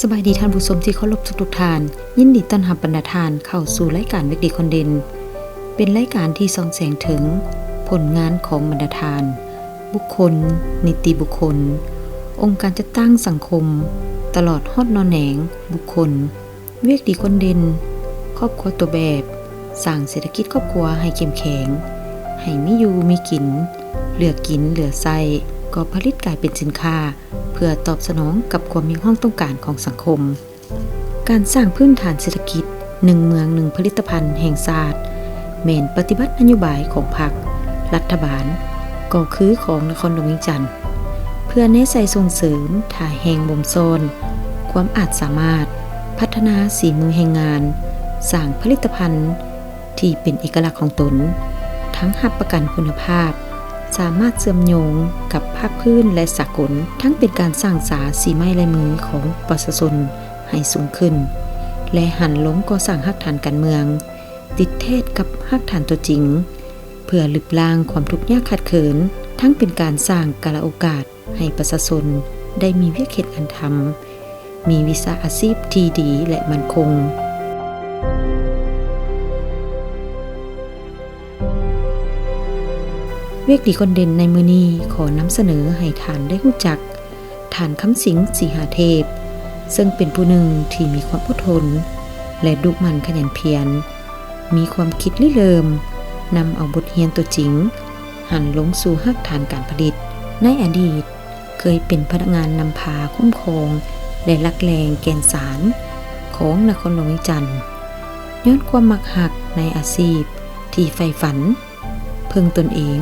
สบายดีท่านผู้ชมที่เคารพทุกท่านยินดีต้อนรับบรรดาท่านเข้าสู่รายการเวกดีคนเด่นเป็นรายการที่ส่องแสงถึงผลงานของบรรดาท่านบุคคลนิติบุคคลองค์การจัดตั้งสังคมตลอดฮอดนอแหนงบุคคลเวกดีคนเด่นครอบครัวตัวแบบสร้างเศรษฐกิจครอบครัวให้เข้มแข็งให้มีอยู่มีกินเหลือกินเหลือใช้ก็ผลิตกลายเป็นสินค้าเพื่อตอบสนองกับความมีความต้องการของสังคมการสร้างพื้นฐานเศรษฐกิจ1เมือง1ผลิตภัณฑ์แห่งชาติแม่นปฏิบัตินโยบายของพรรครัฐบาลก็คือของนครหลวงเวียงจันทน์เพื่อแนะใส่ส่งเสริมถ่ายแห่งบ่มโซนความอาจสามารถพัฒนาฝีมือแรงงานสร้างผลิตภัณฑ์ที่เป็นเอกลักษณ์ของตนทั้งรับประกันคุณภาพสามารถเชื่อมโยงกับภาคพื้นและสากลทั้งเป็นการสร้างสาสีไม้ลายมือของประชาชนให้สูงขึ้นและหันลงก่อสร้างรากฐานการเมืองติดเทศกับรากฐานตัวจริงเพื่อลบล้างความทุกข์ยากขัดเขินทั้งเป็นการสร้างกาลโอกาสให้ประชาชนได้มีเวียกเฮ็ดงานทำมีวิชาอาชีพที่ดีและมั่นคงเวกดีคนเด่นในมื้อนี้ขอนำเสนอให้ท่านได้รู้จักท่านคำสิงสีหาเทพซึ่งเป็นผู้หนึ่งที่มีความอดทนและดุหมั่นขยันเพียรมีความคิดริเริ่มนำเอาบทเรียนตัวจริงหันลงสู่รากฐานการผลิตในอดีตเคยเป็นพนักงานนำพาคุ้มครองและลักแรงแกนสารของนครหลวงเวียงจันทน์ย้อนความมักหักในอาชีพที่ใฝ่ฝันเพิ่งตนเอง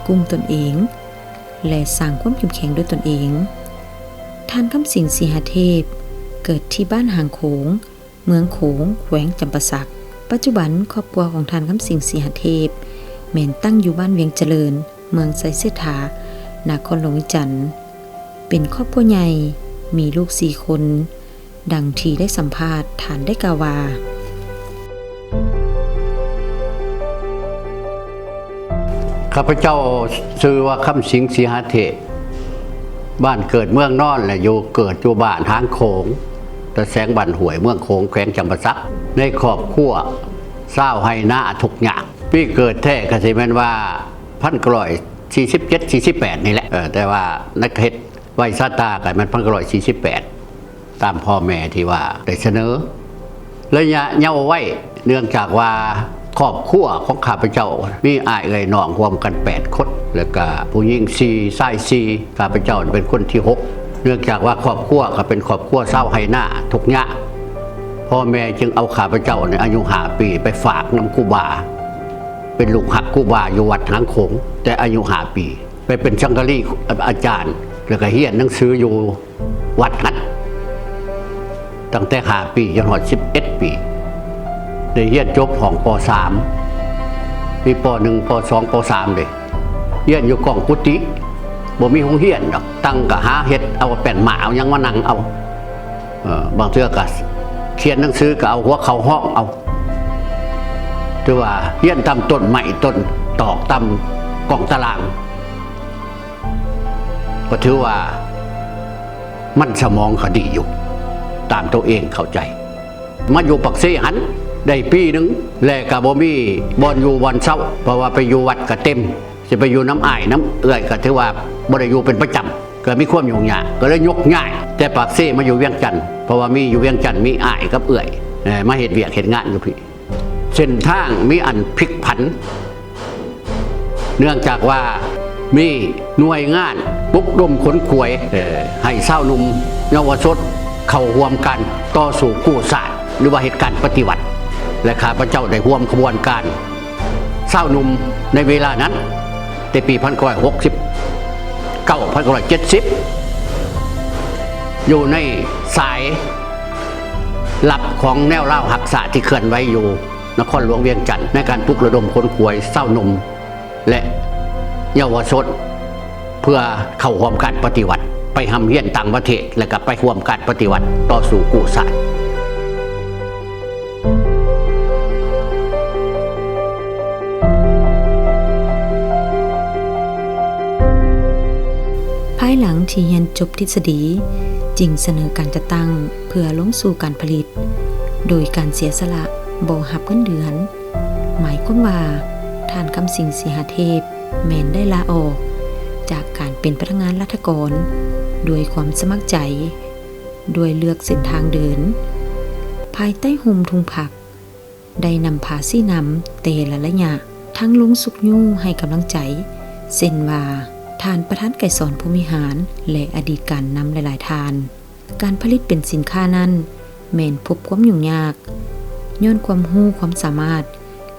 กุ้มตนเองและสร้างความเข้มแข็งด้วยตนเองท่านคำสิงสีหเทพเกิดที่บ้านหางโขงเมืองโขงแขวงจำปาสักปัจจุบันครอบครัวของท่านคำสิงสีหเทพแม่นตั้งอยู่บ้านเวียงเจริญเมืองไสเสถานครหลวงเวียงจันทน์เป็นครอบครัวใหญ่มีลูก4คนดังที่ได้สัมภาษณ์ท่านได้กล่าวว่าข้าพเจ้าชื่อว่าคำสิงสีหเทพบ้านเกิดเมืองนอนและอยู่เกิดอยู่บ้านหางโขงแต่แสงบันหวยเมืองโขงแขวงจำปาสักในครอบครัวเศร้าให้หน้าทุกอย่างพี่เกิดแท้ก็สิแม่นว่า1947-48นี่แหละแต่ว่านักเฮ็ดไว้ซาตาก็มัน1948ตามพ่อแม่ที่ว่าได้เสนอระยะเยาว์ไว้เนื่องจากว่าครอบครัวของข้าพเจ้ามีอ้ายเอ่ยน้องรวมกัน8คนแล้วก็ผู้หญิง4ชาย4ข้าพเจ้าเป็นคนที่6เนื่องจากว่าครอบครัวก็เป็นครอบครัวเศร้าให้หน้าทุกข์ยากพ่อแม่จึงเอาข้าพเจ้าในอายุ5 ปีไปฝากนำครูบาเป็นลูกหักครูบาอยู่วัดหางโขงแต่อายุ5 ปีไปเป็นชังกะลีอาจารย์แล้วก็เรียนหนังสืออยู่วัดหัดตั้งแต่5 ปีจนถึง11 ปีได้เรียนจบของป.3 มีป.1 ป.2 ป.3 เลยเรียนอยู่กองกุฏิบ่มีโรงเรียนดอกตั้งก็หาเฮ็ดเอาแป้นหมาเอายังมานั่งเอาบางเทื่อก็เขียนหนังสือก็เอาหัวเข้าห้องเอาถือว่าเรียนตามต้นไม้ต้นตอกตามกองตารางก็ถือว่ามันสมองก็ดีอยู่ตามตัวเองเข้าใจมาอยู่ปักเสหันได้ปีนึงแล้วก็บ่มีบ่อนอยู่บ่อนเช้าเพราะว่าไปอยู่วัดก็เต็มสิไปอยู่น้ำอ้ายน้ำเอื้อยก็ถือว่าบ่ได้อยู่เป็นประจำก็มีความยุ่งยากก็เลยยกง่ายแต่ปากเสมาอยู่เวียงจันทน์เพราะว่ามีอยู่เวียงจันทน์มีอ้ายกับเอื้อยมาเฮ็ดเวียกเฮ็ดงานอยู่พี่เส้นทางมีอันพลิกผันเนื่องจากว่ามีหน่วยงานปลุกระดมขนขวยให้ชาวหนุ่มเยาวชนเข้าร่วมกันต่อสู้กู้ชาติหรือว่าเหตุการณ์ปฏิวัติและข้าพเจ้าได้ร่วมขบวนการเศร้าหนุ่มในเวลานั้นในปี1969 1970อยู่ในสายหลับของแนวเล่าหักษาที่เคลื่อนไว้อยู่นครหลวงเวียงจันทน์ในการปลุกระดมคนขวยเศร้าหนุ่มและเยาวชนเพื่อเข้าร่วมการปฏิวัติไปทำเฮียนต่างประเทศและก็ไปร่วมการปฏิวัติต่อสู่กู้ชาติ ายหลังที่เรียนจบทฤษฎีจึงเสนอการจัดตั้งเพื่อลงสู่การผลิตโดยการเสียสละบ่รับเงินเดือนหมายความว่าท่านคำสิงห์สีหเทพแม้นได้ลาออกจากการเป็นพนักงานราชการด้วยความสมัครใจโดยเลือกเส้นทางเดินภายใต้ห่มทุงผักได้นำพาซี่น้ำเตละระยะทั้งลงสุกยู่ให้กำลังใจเส้นว่าทานประธานไก่สอนภูมิหารและอดีตการนำหลายๆทานการผลิตเป็นสินค้านั้นแม้นพบความยุ่งยากย้อนความรู้ความสามารถ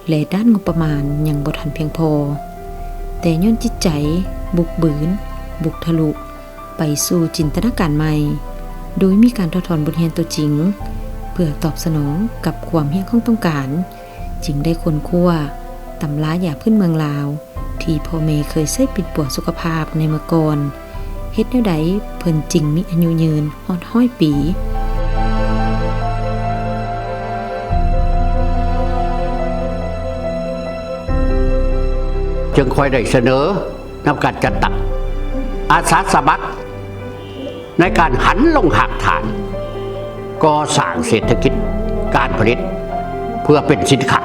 และด้านงบประมาณยังบ่ทันเพียงพอแต่ย้อนจิตใจบุกบืนบุกทะลุไปสู่จินตนาการใหม่โดยมีการทดถอนบทเรียนตัวจริงเพื่อตอบสนองกับความเฮี้ยงของต้องการจึงได้ค้นคว้าตำรายาพื้นเมืองลาวที่พ่อแม่เคยใช้ปิดปวดสุขภาพในเมื่อก่อนเฮ็ดแนวใดเพิ่นจริงมีอายุยืนฮอด100 ปีจึงค่อยได้เสนอนำการจัดตั้งอาสาสมัครในการหันลงหากฐานก่อสร้างเศรษฐกิจการผลิตเพื่อเป็นสินค้า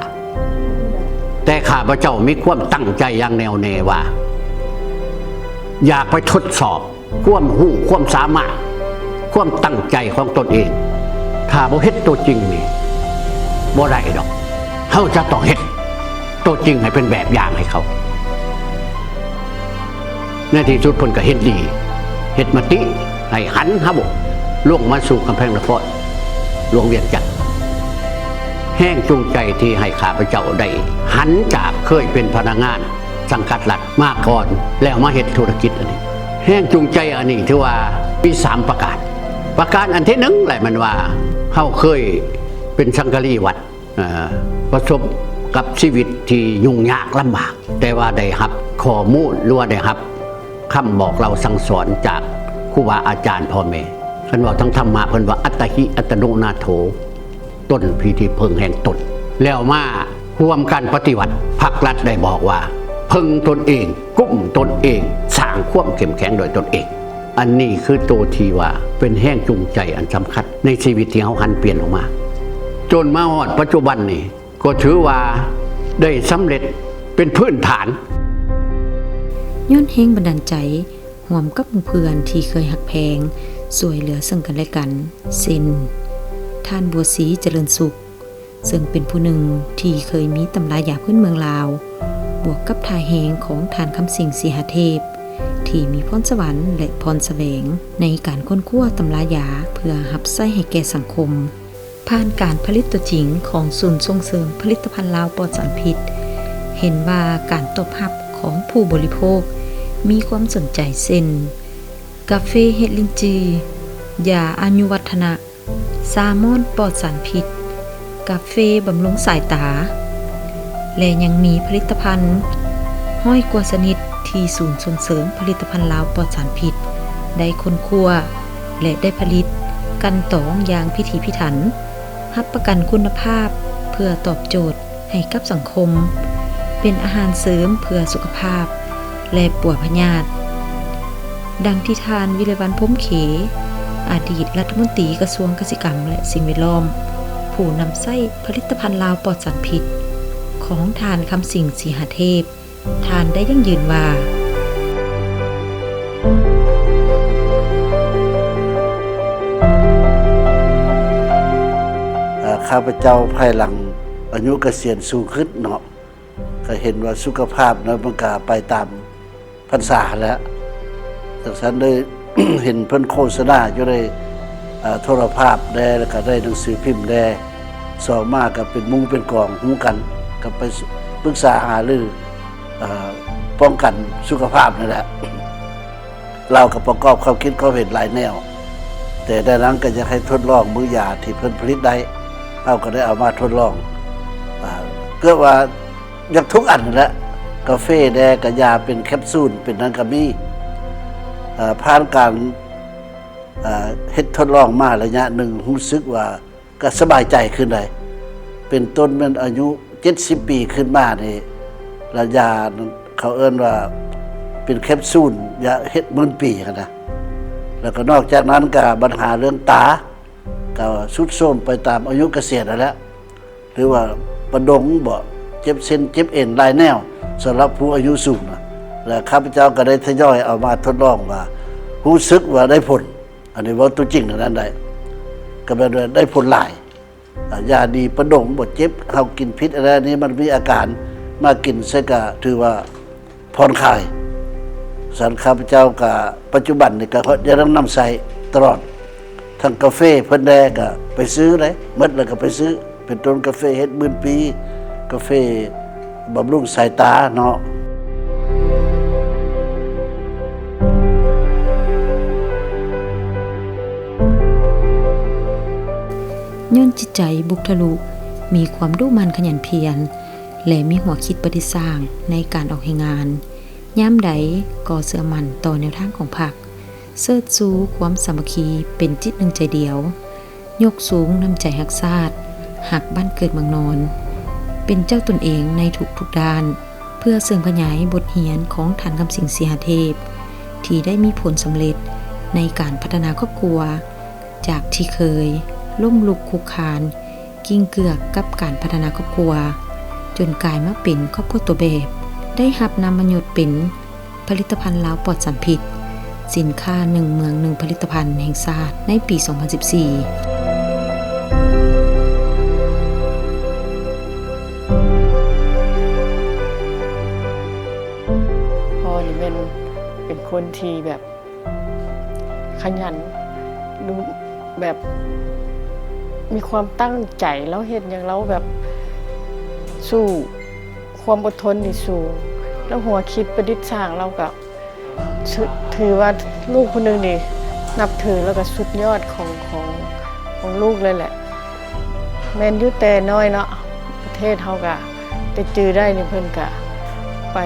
แต่ข้าพเจ้ามีความตั้งใจอย่างแน่วแน่ว่าอยากไปทดสอบความรู้ความสามารถความตั้งใจของตนเองถ้าบ่เฮ็ดตัวจริงนี่บ่ได้ดอกเฮาจะต้องเฮ็ดตัวจริงให้เป็นแบบอย่างให้เขาในที่สุดเพิ่นก็เฮ็ดดีเฮ็ดมติให้หันหาบ่ลงมาสู่กำแพงนครหลวงเวียงจันทน์แห้งจูงใจที่ให้ข้าพเจ้าได้หันจากเคยเป็นพนักงานสังกัดรัฐมาก่อนแล้วมาเฮ็ดธุรกิจอันนี้แห้งจูงใจอันนี้ที่ว่ามี3ประการอันที่1แหละมันว่าเฮาเคยเป็นสังฆรีวัดประสบกับชีวิตที่ยุ่งยากลำบากแต่ว่าได้รับข้อมูลหรือว่าได้รับคำบอกเราสั่งสอนจากครูบาอาจารย์พ่อแม่เพิ่นว่าทั้งธรรมะเพิ่นว่าอัตหิอัตโนนาโถต้นพิธีพึงแห่งตนแล้วมาร่วมกันปฏิวัติภาครัฐได้บอกว่าพึงตนเองกุ้มตนเองสร้างความเข้มแข็งโดยตนเองอันนี้คือตัวที่ว่าเป็นแห่งจูงใจอันสำคัญในชีวิตที่เฮาหันเปลี่ยนออกมาจนมาฮอดปัจจุบันนี่ก็ถือว่าได้สำเร็จเป็นพื้นฐานย้อนแรงบันดาลใจร่วมกับหมู่เพื่อนที่เคยหักแพงช่วยเหลือซึ่งกันและกันเช่นท่านบัวศรีเจริญสุขซึ่งเป็นผู้หนึ่งที่เคยมีตำรายาพื้นเมืองลาวบวกกับท่าแหงของท่านคำสิงห์สีหเทพที่มีพรสวรรค์และพรแสวงในการค้นคว้าตำรายาเพื่อรับใช้ให้แก่สังคมผ่านการผลิตตัวจริงของศูนย์ส่งเสริมผลิตภัณฑ์ลาวปลอดสารพิษเห็นว่าการตอบรับของผู้บริโภคมีความสนใจเช่นกาแฟเห็ดลินจือยาอายุวัฒนะซาลมอนปลอดสารพิษกาแฟบำรุงสายตาและยังมีผลิตภัณฑ์ห้อยกว่าชนิดที่ศูนย์ส่งเสริมผลิตภัณฑ์ลาวปลอดสารพิษได้ค้นคว้าและได้ผลิตกันตองอย่างพิถีพิถันรับประกันคุณภาพเพื่อตอบโจทย์ให้กับสังคมเป็นอาหารเสริมเพื่อสุขภาพและป่วยพยาธิดังที่ทานวิไลวรรณพรหมเขอดีตรัฐมนตรีกระทรวงเกษตรกรรมและสิ่งแวดล้อมผู้นำใช้ผลิตภัณฑ์ลาวปลอดสารพิษของทานคำสิงห์สีหเทพทานได้ยั่งยืนว่าข้าพเจ้าภายหลังอายุเกษียณสูงขึ้นเนาะก็เห็นว่าสุขภาพเนาะมันก็ไปตามพรรษาแล้วจากนั้นเลย เห็นเพิ่นโฆษณาอยู่ในโทรภาพได้แล้วก็ได้หนังสือพิมพ์ได้สองมากก็เป็นมุ้งเป็นกองหูกันก็ไปปรึกษาหารือป้องกันสุขภาพนั่นแหละเราก็ประกอบความคิดความเห็นหลายแนวแต่ได้นั้นก็จะให้ทดลองมื้อยาที่เพิ่นผลิตได้เราก็ได้เอามาทดลองเพื่อว่าอย่างทุกอันนั่นแหละกาแฟแดงกับยาเป็นแคปซูลเป็นนั้นก็มีผ่านการเฮ็ดทดลองมาระยะหนึ่งรู้สึกว่าก็สบายใจขึ้นเลยเป็นต้นมันอายุ70 ปีขึ้นมานี่ระยะเขาเอิ้นว่าเป็นแคปซูลยาเฮ็ด10,000 ปีนะ แล้วก็นอกจากนั้นก็ปัญหาเรื่องตาก็สุดโทรมไปตามอายุเกษียณนั่นแหละหรือว่าประดงบ่เจ็บเส้นเจ็บเอ็นหลายแนวสำหรับผู้อายุสูงนะและข้าพเจ้าก็ได้ทยอยเอามาทดลองว่ารู้สึกว่าได้ผลอันนี้ว่าตัวจริงนั้นได้ก็แบบได้ผลหลายยาดีประดงบ่เจ็บเฮากินพิษอะไรนี้มันมีอาการมากินซะก็ถือว่าผ่อนคลายสันข้าพเจ้าก็ปัจจุบันนี่ก็ยังต้องนำใส่ตลอดทั้งกาแฟเพิ่นแดก็ไปซื้อเลยหมดแล้วก็ไปซื้อเป็นต้นกาแฟเฮ็ดหมื่นปีกาแฟบำรุงสายตาเนาะย้อนจิตใจบุคทะลุมีความดุมันขยันเพียรและมีหัวคิดปฏิสร้างในการออกให้งานย่ามใดก่อเสื่อมั่นต่อแนวทางของพรรคเสิร์ชสู่ความสามัคคีเป็นจิตหนึ่งใจเดียวยกสูงน้ำใจฮักชาติหักบ้านเกิดเมืองนอนเป็นเจ้าตนเองในทุกด้านเพื่อเสริมขยายบทเรียนของท่านคำสิงห์สีหเทพที่ได้มีผลสำเร็จในการพัฒนาครอบครัวจากที่เคยล้มลุกคุกคานกิ้งเกือกกับการพัฒนาครอบครัวจนกลายมาเป็นครอบครัวตัวแบบได้รับนามบัญญัติเป็นผลิตภัณฑ์ลาวปลอดสารพิษสินค้า1เมือง1ผลิตภัณฑ์แห่งชาติในปี 2014พ่อนี่เป็นคนที่แบบขยันดูแบบมีความตั้งใจแล้วเห็นอย่างเราแบบสู้ความอดทนนี่สู้แล้วหัวคิดประดิษฐ์สร้างเราก็ถือว่าลูกคนหนึ่งนี่นับถือแล้วก็สุดยอดของลูกเลยแหละแม่นอยู่แต่น้อยเนาะประเทศเฮาก็ได้จื้อได้นี่เพิ่นก็ไป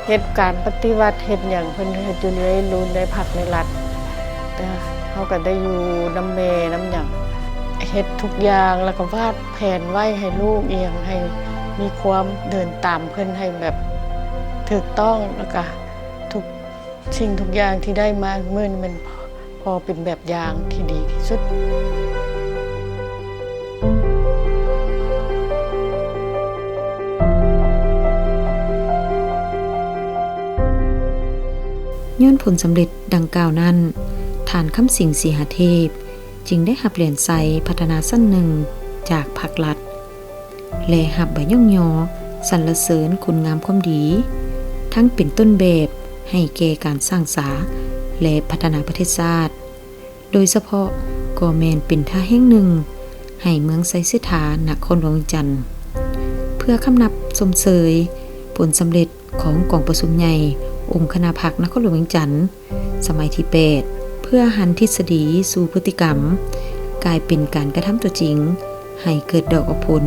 เหตุการณ์ปฏิวัติเฮ็ดหยังเพิ่นเฮ็ดอยู่ในรูนในผักในรัฐแต่เฮาก็ได้อยู่น้ำแม่น้ำหยังเฮ็ดทุกอย่างแล้วก็วาดแผนไว้ให้ลูกเอียงให้มีความเดินตามเพิ่นให้แบบถูกต้องแล้วก็ทุกสิ่งทุกอย่างที่ได้มามื้อนี้มันพอเป็นแบบอย่างที่ดีที่สุดย้อนผลสำเร็จดังกล่าวนั้นฐานคำสิงห์สีหเทพจึงได้หับเหรียญไซพัฒนาสั้นหนึ่งจากภาครัฐและหับใบย่องยอสรรเสริญคุณงามความดีทั้งเป็นต้นแบบให้แก่การสร้างสาและพัฒนาประเทศชาติโดยเฉพาะก็แมนเป็นท่าแห่งหนึ่งให้เมืองไซเสถานครหลวงจันทร์เพื่อคำนับสมเสยผลสำเร็จของกองประชุมใหญ่องค์คณะพรรคนครหลวงจันทร์สมัยที่8เพื่อหันทฤษฎีสู่พฤติกรรมกลายเป็นการกระทำตัวจริงให้เกิดดอกออกผล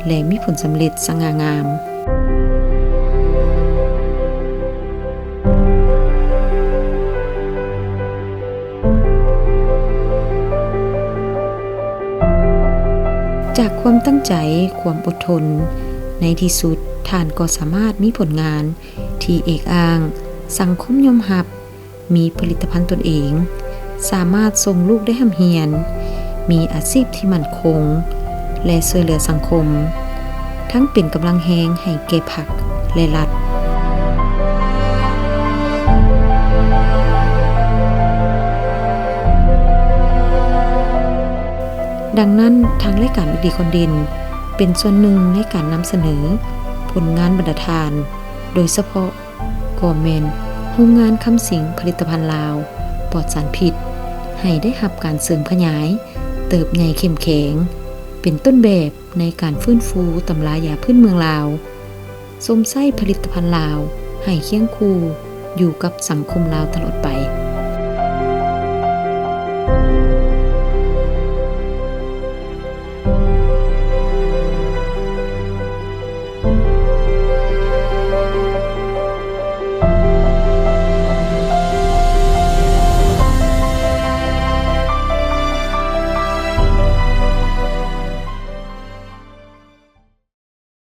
และมีผลสำเร็จสง่างามจากความตั้งใจความอดทนในที่สุดท่านก็สามารถมีผลงานที่เอกอ้างสังคมยอมรับมีผลิตภัณฑ์ตนเองสามารถส่งลูกได้ห่ำเฮียนมีอาชีพที่มั่นคงและช่วยเหลือสังคมทั้งเป็นกำลังแรงให้แก่พรรคและรัฐดังนั้นทางรายการวิดีคนเด่นเป็นส่วนหนึ่งในการนำเสนอผลงานบรรณาธิการโดยเฉพาะก็แม่นโรงงานคำสิงห์ผลิตภัณฑ์ลาวปลอดสารพิษให้ได้รับการเสริมขยายเติบใหญ่เข้มแข็งเป็นต้นแบบในการฟื้นฟูตำรายาพื้นเมืองลาวสมไส้ผลิตภัณฑ์ลาวให้เคียงคู่อยู่กับสังคมลาวตลอดไป